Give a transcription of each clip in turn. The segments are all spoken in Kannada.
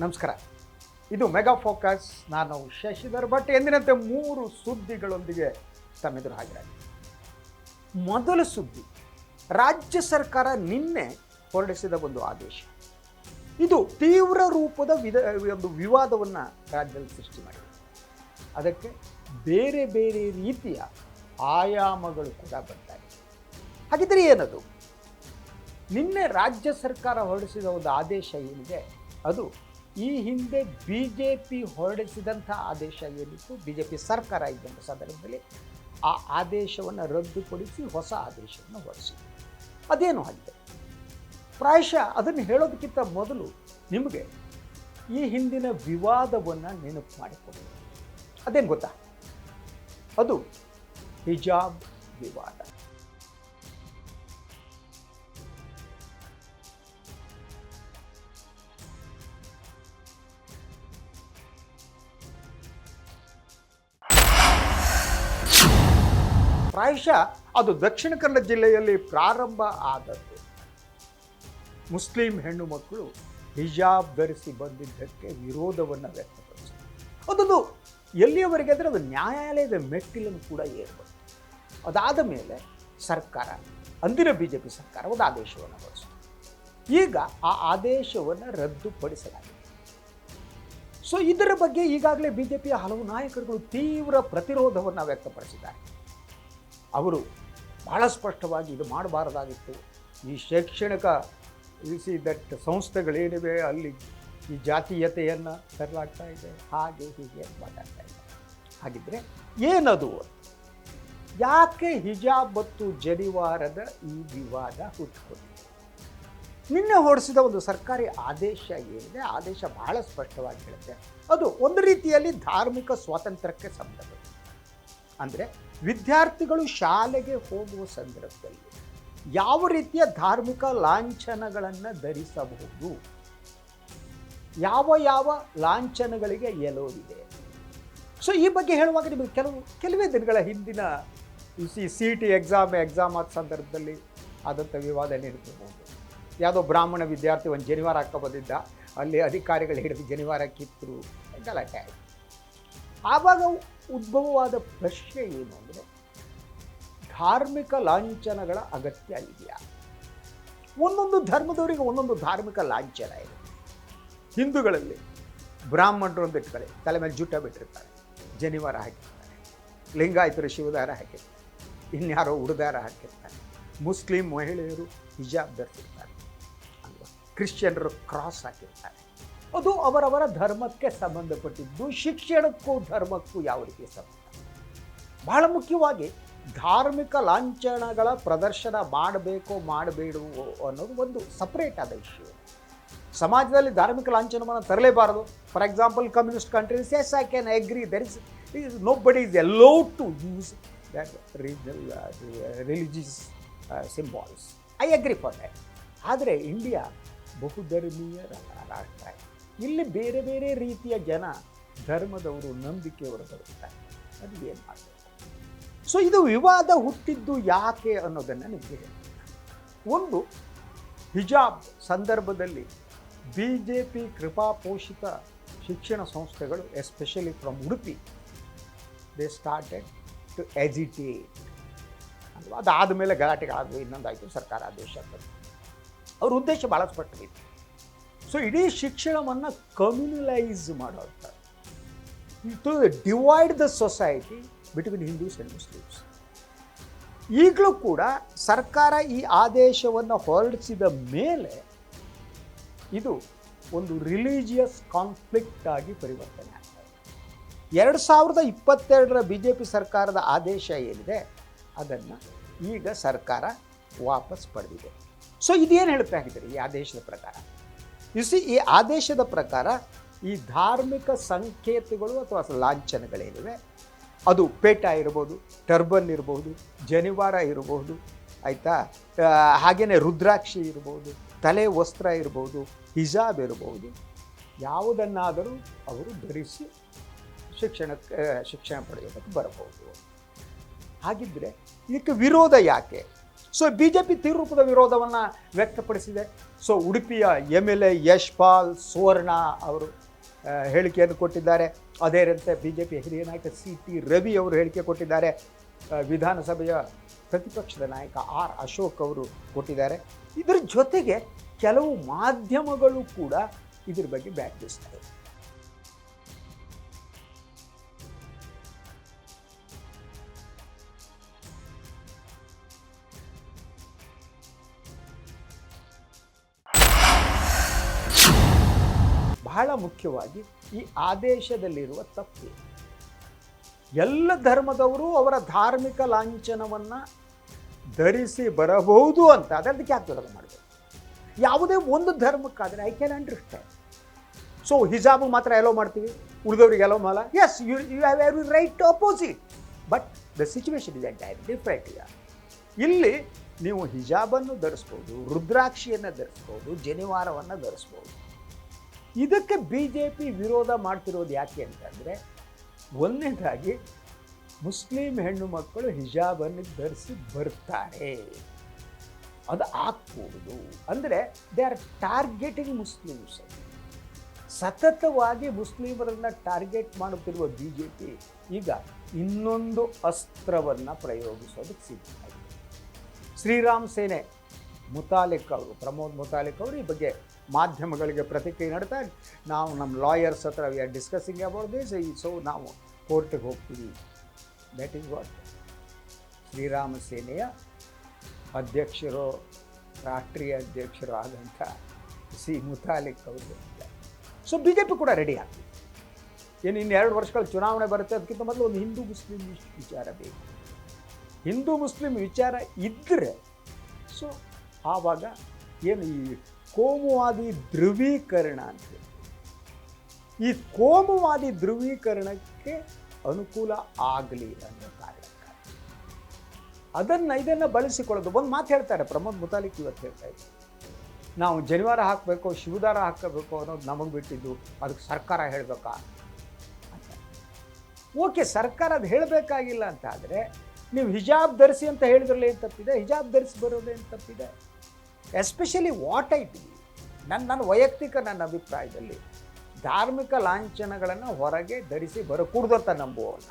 ನಮಸ್ಕಾರ. ಇದು ಮೆಗಾ ಫೋಕಸ್. ನಾನು ಶಶಿಧರ್ ಭಟ್. ಎಂದಿನಂತೆ 3 ಸುದ್ದಿಗಳೊಂದಿಗೆ ತಮ್ಮೆದುರು ಹಾಜರಾಗಿದೆ. ಮೊದಲ ಸುದ್ದಿ, ರಾಜ್ಯ ಸರ್ಕಾರ ನಿನ್ನೆ ಹೊರಡಿಸಿದ ಒಂದು ಆದೇಶ. ಇದು ತೀವ್ರ ರೂಪದ ಒಂದು ವಿವಾದವನ್ನು ರಾಜ್ಯದಲ್ಲಿ ಸೃಷ್ಟಿ ಮಾಡಿದೆ. ಅದಕ್ಕೆ ಬೇರೆ ಬೇರೆ ರೀತಿಯ ಆಯಾಮಗಳು ಕೂಡ ಬರ್ತಾರೆ. ಹಾಗಿದ್ರೆ ಏನದು? ನಿನ್ನೆ ರಾಜ್ಯ ಸರ್ಕಾರ ಹೊರಡಿಸಿದ ಒಂದು ಆದೇಶ ಏನಿದೆ, ಅದು ಈ ಹಿಂದೆ BJP ಹೊರಡಿಸಿದಂಥ ಆದೇಶ ಏನಿತ್ತು, BJP ಸರ್ಕಾರ ಇದ್ದಂಥ ಸಂದರ್ಭದಲ್ಲಿ ಆ ಆದೇಶವನ್ನು ರದ್ದುಪಡಿಸಿ ಹೊಸ ಆದೇಶವನ್ನು ಹೊರಡಿಸಿದೆ. ಅದೇನು ಆಗಿದೆ? ಪ್ರಾಯಶಃ ಅದನ್ನು ಹೇಳೋದಕ್ಕಿಂತ ಮೊದಲು ನಿಮಗೆ ಈ ಹಿಂದಿನ ವಿವಾದವನ್ನು ನೆನಪು ಮಾಡಿಕೊಡಿ. ಅದೇನು ಗೊತ್ತಾ? ಅದು ಹಿಜಾಬ್ ವಿವಾದ. ಪ್ರಾಯಶಃ ಅದು ದಕ್ಷಿಣ ಕನ್ನಡ ಜಿಲ್ಲೆಯಲ್ಲಿ ಪ್ರಾರಂಭ ಆದದ್ದು. ಮುಸ್ಲಿಂ ಹೆಣ್ಣು ಮಕ್ಕಳು ಹಿಜಾಬ್ ಧರಿಸಿ ಬಂದಿದ್ದಕ್ಕೆ ವಿರೋಧವನ್ನು ವ್ಯಕ್ತಪಡಿಸಿದರು. ಅದೊಂದು ಎಲ್ಲಿಯವರೆಗೆ ಅಂದರೆ ಅದು ನ್ಯಾಯಾಲಯದ ಮೆಟ್ಟಿಲನ್ನು ಕೂಡ ಏರ್ಬೋದು. ಅದಾದ ಮೇಲೆ ಸರ್ಕಾರ, ಅಂದಿನ BJP ಸರ್ಕಾರ ಒಂದು ಆದೇಶವನ್ನು ಹೊರಡಿಸಿತು. ಈಗ ಆ ಆದೇಶವನ್ನು ರದ್ದುಪಡಿಸಲಾಗಿದೆ. ಸೊ ಇದರ ಬಗ್ಗೆ ಈಗಾಗಲೇ BJPಯ ಹಲವು ನಾಯಕರುಗಳು ತೀವ್ರ ಪ್ರತಿರೋಧವನ್ನು ವ್ಯಕ್ತಪಡಿಸಿದ್ದಾರೆ. ಅವರು ಬಹಳ ಸ್ಪಷ್ಟವಾಗಿ ಇದು ಮಾಡಬಾರದಾಗಿತ್ತು. ಈ ಶೈಕ್ಷಣಿಕ ಸಂಸ್ಥೆಗಳೇನಿವೆ ಅಲ್ಲಿ ಈ ಜಾತೀಯತೆಯನ್ನು ತರಲಾಗ್ತಾ ಇದೆ, ಹಾಗೆ ಹೀಗೆ ಮಾತಾಡ್ತಾ ಇದೆ. ಹಾಗಿದ್ರೆ ಏನದು? ಯಾಕೆ ಹಿಜಾಬ್ ಮತ್ತು ಜನಿವಾರದ ಈ ವಿವಾದ ಹುಟ್ಟುಕೊಂಡಿದೆ? ನಿನ್ನೆ ಹೊರಡಿಸಿದ ಒಂದು ಸರ್ಕಾರಿ ಆದೇಶ ಏನಿದೆ, ಆದೇಶ ಬಹಳ ಸ್ಪಷ್ಟವಾಗಿ ಹೇಳುತ್ತೆ. ಅದು ಒಂದು ರೀತಿಯಲ್ಲಿ ಧಾರ್ಮಿಕ ಸ್ವಾತಂತ್ರ್ಯಕ್ಕೆ ಸಂಬಂಧಪಟ್ಟಿದೆ. ಅಂದರೆ ವಿದ್ಯಾರ್ಥಿಗಳು ಶಾಲೆಗೆ ಹೋಗುವ ಸಂದರ್ಭದಲ್ಲಿ ಯಾವ ರೀತಿಯ ಧಾರ್ಮಿಕ ಲಾಂಛನಗಳನ್ನು ಧರಿಸಬಹುದು, ಯಾವ ಯಾವ ಲಾಂಛನಗಳಿಗೆ ಎಲೋವಿದೆ. ಸೊ ಈ ಬಗ್ಗೆ ಹೇಳುವಾಗ ನಿಮಗೆ ಕೆಲವೇ ದಿನಗಳ ಹಿಂದಿನ CET ಎಕ್ಸಾಮ್ ಆದ ಸಂದರ್ಭದಲ್ಲಿ ಆದಂಥ ವಿವಾದ ನೆನಪಿರ್ಬೋದು. ಯಾವುದೋ ಬ್ರಾಹ್ಮಣ ವಿದ್ಯಾರ್ಥಿ ಒಂದು ಜನಿವಾರ ಹಾಕೋ ಬಂದಿದ್ದ, ಅಲ್ಲಿ ಅಧಿಕಾರಿಗಳು ಹಿಡಿದು ಜನಿವಾರ ಕಿತ್ತರು, ಗಲಾಟೆ ಆಯಿತು. ಆವಾಗ ಉದ್ಭವವಾದ ಪ್ರಶ್ನೆ ಏನು ಅಂದರೆ, ಧಾರ್ಮಿಕ ಲಾಂಛನಗಳ ಅಗತ್ಯ ಇದೆಯಾ? ಒಂದೊಂದು ಧರ್ಮದವರಿಗೆ ಒಂದೊಂದು ಧಾರ್ಮಿಕ ಲಾಂಛನ ಇದೆ. ಹಿಂದೂಗಳಲ್ಲಿ ಬ್ರಾಹ್ಮಣರು ಒಂದು ಇಟ್ಕೊಳ್ಳಿ, ತಲೆ ಮೇಲೆ ಜುಟ್ಟ ಬಿಟ್ಟಿರ್ತಾರೆ, ಜನಿವಾರ ಹಾಕಿರ್ತಾರೆ. ಲಿಂಗಾಯತರು ಶಿವದಾರ ಹಾಕಿರ್ತಾರೆ, ಇನ್ಯಾರೋ ಉಡುದಾರ ಹಾಕಿರ್ತಾರೆ. ಮುಸ್ಲಿಂ ಮಹಿಳೆಯರು ಹಿಜಾಬ್ ಧರಿಸಿರ್ತಾರೆ ಅಲ್ವಾ? ಕ್ರಿಶ್ಚಿಯನರು ಕ್ರಾಸ್ ಹಾಕಿರ್ತಾರೆ. ಅದು ಅವರವರ ಧರ್ಮಕ್ಕೆ ಸಂಬಂಧಪಟ್ಟಿದ್ದು. ಶಿಕ್ಷಣಕ್ಕೂ ಧರ್ಮಕ್ಕೂ ಯಾವ ರೀತಿಯ ಸಂಬಂಧ? ಬಹಳ ಮುಖ್ಯವಾಗಿ ಧಾರ್ಮಿಕ ಲಾಂಛನಗಳ ಪ್ರದರ್ಶನ ಮಾಡಬೇಕೋ ಮಾಡಬೇಡುವೋ ಅನ್ನೋದು ಒಂದು ಸಪ್ರೇಟ್ ಆದ ವಿಷಯ. ಸಮಾಜದಲ್ಲಿ ಧಾರ್ಮಿಕ ಲಾಂಛನವನ್ನು ತರಲೇಬಾರದು. For example, communist countries, yes I can agree, there is nobody is allowed to use that religious symbols. I agree for that. ಆದರೆ ಇಂಡಿಯಾ ಬಹುಧರ್ಮೀಯ ರಾಷ್ಟ್ರ. ಇಲ್ಲಿ ಬೇರೆ ಬೇರೆ ರೀತಿಯ ಜನ, ಧರ್ಮದವರು, ನಂಬಿಕೆಯವರು ಬರುತ್ತಾರೆ. ಅದು ಏನು ಮಾಡಬೇಕು? ಸೊ ಇದು ವಿವಾದ ಹುಟ್ಟಿದ್ದು ಯಾಕೆ ಅನ್ನೋದನ್ನು ನಿಮಗೆ ಹೇಳ್ತೀನಿ. ಒಂದು, ಹಿಜಾಬ್ ಸಂದರ್ಭದಲ್ಲಿ BJP ಕೃಪಾಪೋಷಿತ ಶಿಕ್ಷಣ ಸಂಸ್ಥೆಗಳು, especially from Udupi, they started to agitate ಅಲ್ವಾ? ಅದಾದ ಮೇಲೆ ಗಲಾಟೆಗಳಾದವು, ಇನ್ನೊಂದಾಯಿತು, ಸರ್ಕಾರ ಆದೇಶ ಬಂತು. ಅವ್ರ ಉದ್ದೇಶ ಭಾಳ ಸ್ಪಷ್ಟವಿತ್ತು. ಸೊ ಇಡೀ ಶಿಕ್ಷಣವನ್ನು ಕಮ್ಯುನಲೈಸ್ ಮಾಡೋದು, to divide the society between Hindus and Muslims. ಈಗಲೂ ಕೂಡ ಸರ್ಕಾರ ಈ ಆದೇಶವನ್ನು ಹೊರಡಿಸಿದ ಮೇಲೆ ಇದು ಒಂದು ರಿಲಿಜಿಯಸ್ ಕಾನ್ಫ್ಲಿಕ್ಟ್ ಆಗಿ ಪರಿವರ್ತನೆ ಆಗ್ತದೆ. 2022ರ BJP ಸರ್ಕಾರದ ಆದೇಶ ಏನಿದೆ, ಅದನ್ನು ಈಗ ಸರ್ಕಾರ ವಾಪಸ್ ಪಡೆದಿದೆ. ಸೊ ಇದೇನು ಹೇಳ್ತಾ ಇದ್ದಾರೆ ಈ ಆದೇಶದ ಪ್ರಕಾರ? ಈ ಆದೇಶದ ಪ್ರಕಾರ ಈ ಧಾರ್ಮಿಕ ಸಂಕೇತಗಳು ಅಥವಾ ಲಾಂಛನಗಳೇನಿವೆ, ಅದು ಪೇಟ ಇರ್ಬೋದು, ಟರ್ಬನ್ ಇರ್ಬೋದು, ಜನಿವಾರ ಇರ್ಬೋದು, ಆಯಿತಾ, ಹಾಗೆಯೇ ರುದ್ರಾಕ್ಷಿ ಇರ್ಬೋದು, ತಲೆ ವಸ್ತ್ರ ಇರ್ಬೋದು, ಹಿಜಾಬ್ ಇರ್ಬೋದು, ಯಾವುದನ್ನಾದರೂ ಅವರು ಧರಿಸಿ ಶಿಕ್ಷಣ ಪಡೆಯೋದಕ್ಕೆ ಬರಬಹುದು. ಹಾಗಿದ್ದರೆ ಇದಕ್ಕೆ ವಿರೋಧ ಯಾಕೆ? ಸೊ BJP ತೀವ್ರೂಪದ ವಿರೋಧವನ್ನು ವ್ಯಕ್ತಪಡಿಸಿದೆ. ಸೊ ಉಡುಪಿಯ MLA ಯಶ್ಪಾಲ್ ಸುವರ್ಣ ಅವರು ಹೇಳಿಕೆಯನ್ನು ಕೊಟ್ಟಿದ್ದಾರೆ. ಅದೇ ರೀತಿ BJP ಹಿರಿಯ ನಾಯಕ CT ರವಿ ಅವರು ಹೇಳಿಕೆ ಕೊಟ್ಟಿದ್ದಾರೆ. ವಿಧಾನಸಭೆಯ ಪ್ರತಿಪಕ್ಷದ ನಾಯಕ R ಅಶೋಕ್ ಅವರು ಕೊಟ್ಟಿದ್ದಾರೆ. ಇದರ ಜೊತೆಗೆ ಕೆಲವು ಮಾಧ್ಯಮಗಳು ಕೂಡ ಇದ್ರ ಬಗ್ಗೆ ವ್ಯಾಖ್ಯಾನಿಸ್ತಾರೆ. ಬಹಳ ಮುಖ್ಯವಾಗಿ ಈ ಆದೇಶದಲ್ಲಿರುವ ತಪ್ಪು, ಎಲ್ಲ ಧರ್ಮದವರು ಅವರ ಧಾರ್ಮಿಕ ಲಾಂಛನವನ್ನು ಧರಿಸಿ ಬರಬಹುದು ಅಂತ, ಅದಕ್ಕೆ ಯಾಕೆ ವಿರೋಧ ಮಾಡಬೇಕು? ಯಾವುದೇ ಒಂದು ಧರ್ಮಕ್ಕಾದರೆ ಐ ಕ್ಯಾನ್ ಅಂಡರ್ಸ್ಟ್ಯಾಂಡ್. ಸೊ ಹಿಜಾಬ್ ಮಾತ್ರ ಎಲ್ಲೋ ಮಾಡ್ತೀವಿ, ಉಳಿದವ್ರಿಗೆ ಎಲ್ಲೋ ಮಾಡಲ್ಲ. Yes, you have every right to opposite, but the situation is entirely different. ಇಲ್ಲಿ ನೀವು ಹಿಜಾಬನ್ನು ಧರಿಸ್ಬೋದು, ರುದ್ರಾಕ್ಷಿಯನ್ನು ಧರಿಸ್ಬೋದು, ಜನಿವಾರವನ್ನು ಧರಿಸ್ಬೋದು. ಇದಕ್ಕೆ BJP ವಿರೋಧ ಮಾಡ್ತಿರೋದು ಯಾಕೆ ಅಂತಂದರೆ, ಒಂದನೇದಾಗಿ ಮುಸ್ಲಿಂ ಹೆಣ್ಣು ಮಕ್ಕಳು ಹಿಜಾಬನ್ನು ಧರಿಸಿ ಬರ್ತಾರೆ, ಅದು ಆಗ್ಕೂಡುದು. ಅಂದರೆ ದೇ ಆರ್ ಟಾರ್ಗೆಟಿಂಗ್ ಮುಸ್ಲಿಮ್ಸ್. ಸತತವಾಗಿ ಮುಸ್ಲಿಮರನ್ನು ಟಾರ್ಗೆಟ್ ಮಾಡುತ್ತಿರುವ BJP ಈಗ ಇನ್ನೊಂದು ಅಸ್ತ್ರವನ್ನು ಪ್ರಯೋಗಿಸೋದಕ್ಕೆ ಸಿದ್ಧವಾಗಿದೆ. ಶ್ರೀರಾಮ್ ಸೇನೆ ಮುತಾಲಿಕ್ ಅವರು, ಪ್ರಮೋದ್ ಮುತಾಲಿಕ್ ಅವರು ಈ ಬಗ್ಗೆ ಮಾಧ್ಯಮಗಳಿಗೆ ಪ್ರತಿಕ್ರಿಯೆ ನೀಡ್ತಾ, ನಾವು ನಮ್ಮ ಲಾಯರ್ಸ್ ಹತ್ರ we are discussing about this, so ನಾವು ಕೋರ್ಟಿಗೆ ಹೋಗ್ತೀವಿ. ದಟ್ ಈಸ್ ವಾಟ್ ಶ್ರೀರಾಮ ಸೇನೆಯ ಅಧ್ಯಕ್ಷರು, ರಾಷ್ಟ್ರೀಯ ಅಧ್ಯಕ್ಷರು ಆದಂಥ ಮುತಾಲಿಕ್ ಅವರು ಹೇಳಿದ್ದಾರೆ. ಸೊ BJP ಕೂಡ ರೆಡಿ ಆಗ್ತದೆ. ಏನು ಇನ್ನು 2 ವರ್ಷಗಳ ಚುನಾವಣೆ ಬರುತ್ತೆ, ಅದಕ್ಕಿಂತ ಮೊದಲು ಒಂದು ಹಿಂದೂ ಮುಸ್ಲಿಂ ವಿಚಾರ ಬೇಕು. ಹಿಂದೂ ಮುಸ್ಲಿಂ ವಿಚಾರ ಇದ್ದರೆ ಸೊ ಆವಾಗ ಏನು ಈ ಕೋಮುವಾದಿ ಧ್ರುವೀಕರಣ ಅಂತ, ಈ ಕೋಮುವಾದಿ ಧ್ರುವೀಕರಣಕ್ಕೆ ಅನುಕೂಲ ಆಗಲಿ ಅನ್ನೋ ಕಾರಣಕ್ಕಾಗಿ ಇದನ್ನು ಬಳಸಿಕೊಳ್ಳೋದು. ಒಂದು ಮಾತು ಹೇಳ್ತಾರೆ ಪ್ರಮೋದ್ ಮುತಾಲಿಕ್ ಇವತ್ತು ಹೇಳ್ತಾ ಇದ್ರು, ನಾವು ಜನಿವಾರ ಹಾಕಬೇಕು, ಶಿವದಾರ ಹಾಕಬೇಕು ಅನ್ನೋದು ನಮಗೆ ಬಿಟ್ಟಿದ್ದು, ಅದಕ್ಕೆ ಸರ್ಕಾರ ಹೇಳಬೇಕಾ ಅಂತ. ಓಕೆ, ಸರ್ಕಾರ ಅದು ಹೇಳಬೇಕಾಗಿಲ್ಲ ಅಂತ ಆದರೆ ನೀವು ಹಿಜಾಬ್ ಧರಿಸಿ ಅಂತ ಹೇಳಿದ್ರಲ್ಲಿ ಏನು ತಪ್ಪಿದೆ? ಹಿಜಾಬ್ ಧರಿಸಿ ಬರೋದೇನು ತಪ್ಪಿದೆ? ಎಸ್ಪೆಷಲಿ ವಾಟ್ ಐ ಬಿಲೀವ್, ನನ್ನ ವೈಯಕ್ತಿಕ ನನ್ನ ಅಭಿಪ್ರಾಯದಲ್ಲಿ ಧಾರ್ಮಿಕ ಲಾಂಛನಗಳನ್ನು ಹೊರಗೆ ಧರಿಸಿ ಬರಕೂಡ್ದು ಅಂತ ನಂಬುವವಲ್ಲ.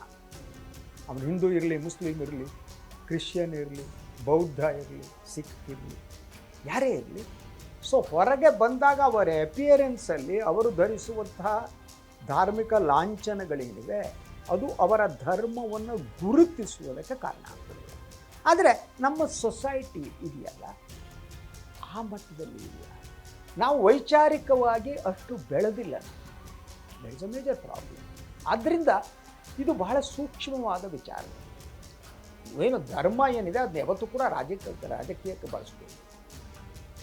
ಅವನು ಹಿಂದೂ ಇರಲಿ, ಮುಸ್ಲಿಂ ಇರಲಿ, ಕ್ರಿಶ್ಚಿಯನ್ ಇರಲಿ, ಬೌದ್ಧ ಇರಲಿ, ಸಿಖ್ ಇರಲಿ, ಯಾರೇ ಇರಲಿ. ಸೊ ಹೊರಗೆ ಬಂದಾಗ ಅವರ ಅಪಿಯರೆನ್ಸಲ್ಲಿ ಅವರು ಧರಿಸುವಂತಹ ಧಾರ್ಮಿಕ ಲಾಂಛನಗಳೇನಿವೆ ಅದು ಅವರ ಧರ್ಮವನ್ನು ಗುರುತಿಸುವುದಕ್ಕೆ ಕಾರಣ ಆಗ್ತದೆ. ಆದರೆ ನಮ್ಮ ಸೊಸೈಟಿ ಇದೆಯಲ್ಲ ಆ ಮಟ್ಟದಲ್ಲಿ ಇದೆಯಾ? ನಾವು ವೈಚಾರಿಕವಾಗಿ ಅಷ್ಟು ಬೆಳೆದಿಲ್ಲ. That is a major problem. ಆದ್ದರಿಂದ ಇದು ಬಹಳ ಸೂಕ್ಷ್ಮವಾದ ವಿಚಾರ. ಏನು ಧರ್ಮ ಏನಿದೆ ಅದನ್ನ ಯಾವತ್ತೂ ಕೂಡ ರಾಜಕೀಯಕ್ಕೆ ಬಳಸ್ಬೋದು.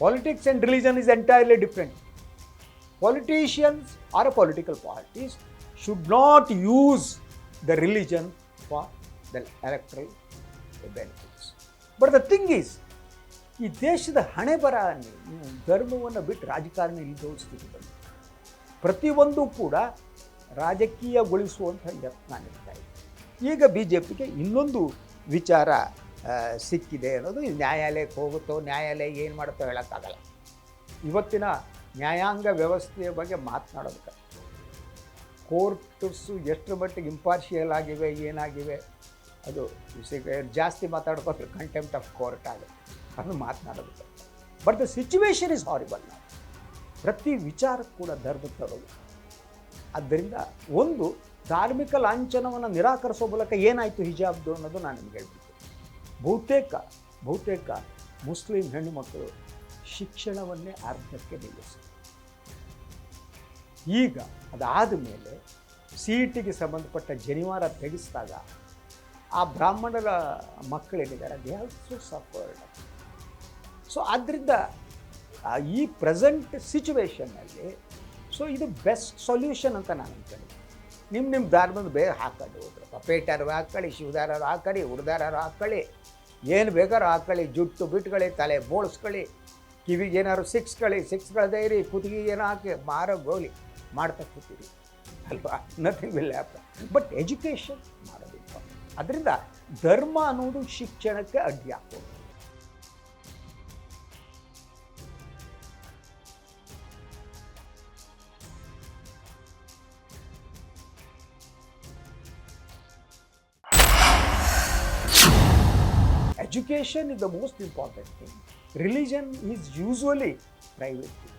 Politics and religion is entirely different. Politicians or political parties should not use the religion for the electoral benefits. But the thing is, ಈ ದೇಶದ ಹಣೆ ಬರ ನೀವು ಧರ್ಮವನ್ನು ಬಿಟ್ಟು ರಾಜಕಾರಣ ಇಲ್ಲದ ಸ್ಥಿತಿ ಬಂದು ಪ್ರತಿಯೊಂದು ಕೂಡ ರಾಜಕೀಯಗೊಳಿಸುವಂಥ ಯತ್ನ ನಡೀತಾ ಇದೆ. ಈಗ BJPಗೆ ಇನ್ನೊಂದು ವಿಚಾರ ಸಿಕ್ಕಿದೆ ಅನ್ನೋದು, ನ್ಯಾಯಾಲಯಕ್ಕೆ ಹೋಗುತ್ತೋ, ನ್ಯಾಯಾಲಯ ಏನು ಮಾಡುತ್ತೋ ಹೇಳೋಕ್ಕಾಗಲ್ಲ. ಇವತ್ತಿನ ನ್ಯಾಯಾಂಗ ವ್ಯವಸ್ಥೆಯ ಬಗ್ಗೆ ಮಾತನಾಡೋದಕ್ಕೆ ಕೋರ್ಟ್ಸು ಎಷ್ಟರ ಮಟ್ಟಿಗೆ ಇಂಪಾರ್ಷಿಯಲ್ ಆಗಿವೆ, ಏನಾಗಿವೆ, ಅದು ಜಾಸ್ತಿ ಮಾತಾಡ್ಕೋದ್ರೆ ಕಂಟೆಂಪ್ಟ್ ಆಫ್ ಕೋರ್ಟ್ ಆಗುತ್ತೆ, ಅದು ಮಾತನಾಡೋದಕ್ಕೆ. But the situation is horrible. ನಾವು ಪ್ರತಿ ವಿಚಾರಕ್ಕೂ ಕೂಡ ಧರ್ಮ ತರೋದು. ಆದ್ದರಿಂದ ಒಂದು ಧಾರ್ಮಿಕ ಲಾಂಛನವನ್ನು ನಿರಾಕರಿಸೋ ಮೂಲಕ ಏನಾಯಿತು ಹಿಜಾಬ್ದು ಅನ್ನೋದು ನಾನು ನಿಮ್ಗೆ ಹೇಳ್ಬಿಟ್ಟು, ಬಹುತೇಕ ಮುಸ್ಲಿಂ ಹೆಣ್ಣು ಮಕ್ಕಳು ಶಿಕ್ಷಣವನ್ನೇ ಅರ್ಧಕ್ಕೆ ನಿಲ್ಲಿಸಿದರು. ಈಗ ಅದಾದ ಮೇಲೆ CETಗೆ ಸಂಬಂಧಪಟ್ಟ ಜನಿವಾರ ತೆಗೆಸಿದಾಗ ಆ ಬ್ರಾಹ್ಮಣರ ಮಕ್ಕಳೇನಿದ್ದಾರೆ ದೇ ಆಲ್ಸೋ ಸಫರ್ಡ್. ಸೊ ಆದ್ದರಿಂದ ಈ ಪ್ರೆಸೆಂಟ್ ಸಿಚುವೇಷನ್ನಲ್ಲಿ ಸೊ ಇದು ಬೆಸ್ಟ್ ಸೊಲ್ಯೂಷನ್ ಅಂತ ನಾನು ಅಂದ್ಕೊಂಡಿದ್ದೆ. ನಿಮ್ಮ ಧರ್ಮದ ಬೇರೆ ಹಾಕೊಂಡು ಹೋದ್ರೆ ಪಪೇಟರು ಹಾಕ್ಕೊಳ್ಳಿ, ಶಿವದಾರರು ಹಾಕ್ಕೊಳ್ಳಿ, ಹುಡುದಾರರು ಹಾಕ್ಕೊಳ್ಳಿ, ಏನು ಬೇಕಾದ್ರೂ ಹಾಕ್ಕೊಳ್ಳಿ, ಜುಟ್ಟು ಬಿಟ್ಕೊಳ್ಳಿ, ತಲೆ ಬೋಳಿಸ್ಕೊಳ್ಳಿ, ಕಿವಿಗೆ ಏನಾದ್ರು ಸಿಕ್ಸ್ಗಳದೇ ಇರಿ, ಕುತ್ತಿಗೆ ಏನೋ ಹಾಕಿ ಮಾರೋ ಗೋಲಿ ಮಾಡ್ತಾ ಕೂತೀರಿ ಅಲ್ವಾ, nothing will happen. But education ಮಾಡೋದಿಲ್ಲ. ಅದರಿಂದ ಧರ್ಮ ಅನ್ನೋದು ಶಿಕ್ಷಣಕ್ಕೆ ಅಡ್ಡಿ ಹಾಕೋದು. Education is the most important thing. Religion is usually private thing.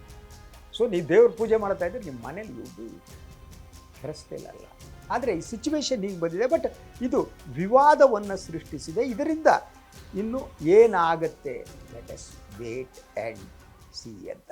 So ನೀವು ದೇವ್ರ ಪೂಜೆ ಮಾಡ್ತಾ ಇದ್ರೆ ನಿಮ್ಮ ಮನೇಲಿ ಯೂದು ರಸ್ತೆಯಲ್ಲ. ಆದರೆ ಈ ಸಿಚುವೇಶನ್ ಹೀಗೆ ಬಂದಿದೆ. ಬಟ್ ಇದು ವಿವಾದವನ್ನು ಸೃಷ್ಟಿಸಿದೆ. ಇದರಿಂದ ಇನ್ನು ಏನಾಗತ್ತೆ, let us wait and see ಅಂತ.